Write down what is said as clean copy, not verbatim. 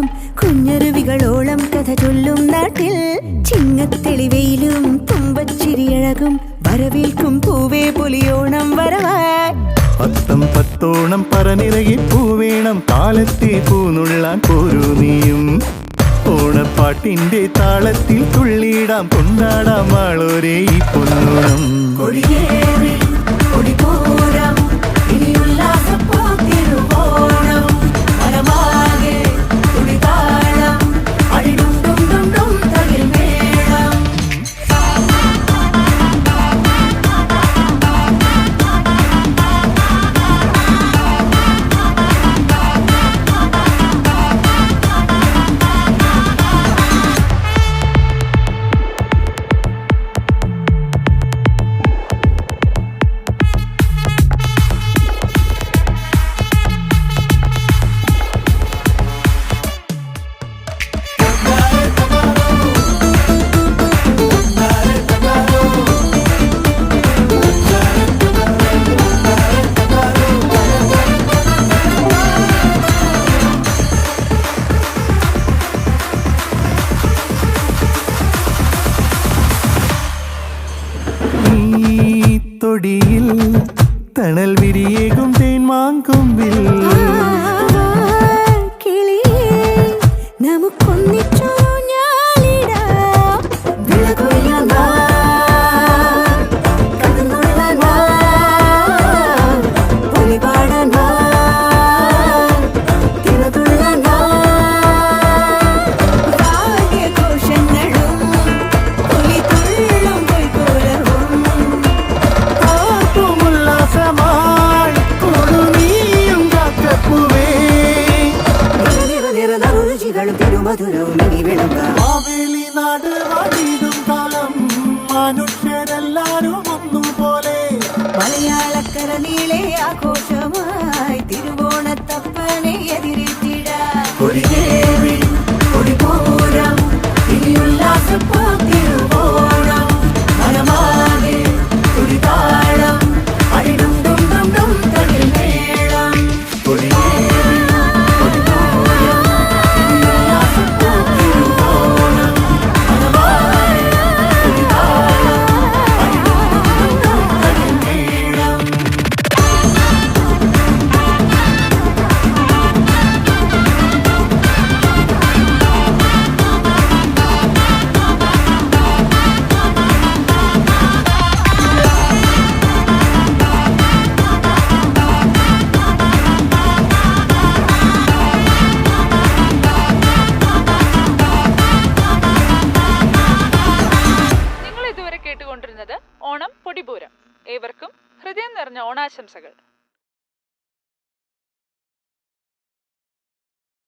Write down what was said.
പാടും കുഞ്ഞരുവികളോളം കഥ ചൊല്ലും നാട്ടിൽ ചിങ്ങത്തെളിവയിലും തുമ്പച്ചിരിയഴകും വരവേൽക്കും പൂവേ പൊലിയോണം വരവായി പത്തം പത്തോണം പറനിറകി പൂവേണം കാലത്തെ പൂനുള്ളാൻ പോരൂ നീയും ഓണപ്പാട്ടിന്റെ താളത്തിൽ തുള്ളിയിടാം കൊണ്ടാടാം ആളോരേ ഈ പൊന്നോണം കൊടിയേറി കൊടിപൂരം ഇനി ഉല്ലാസപ്പൂ തിരുവോണം മനമാകെ തുടിതാളം അടിടും ഡും ഡും ഡും തകിൽ മേളം തൊടിയിൽ തണൽ വിരിയേകും തേൻ മാങ്കൊമ്പിൽ മാവേലി നാട് വാടിയിടും കാലം മനുഷ്യരെല്ലാരും ഒന്നുപോലെ മലയാളക്കര നീളെ ആഘോഷമായി തിരുവോണത്തപ്പനെ എതിരേറ്റിടാം കൊടിയേറി കൊടിപൂരം ഇനി ഉല്ലാസപ്പൂ തിരുവോണം മനമാകെ തുടിതാളം അടിടും ഡും ഡും ഡും തകിൽ മേളം കൊടിയേറി കൊടിപൂരം ഇനി ഉല്ലാസപ്പൂ തിരുവോണം മനമാകെ തുടിതാളം അടിടും ഡും ഡും ഡും തകിൽ മേളം നിങ്ങൾ ഇതുവരെ കേട്ടുകൊണ്ടിരുന്നത് ഓണം പൊടിപൂരം. ഏവർക്കും ഹൃദയം നിറഞ്ഞ ഓണാശംസകൾ.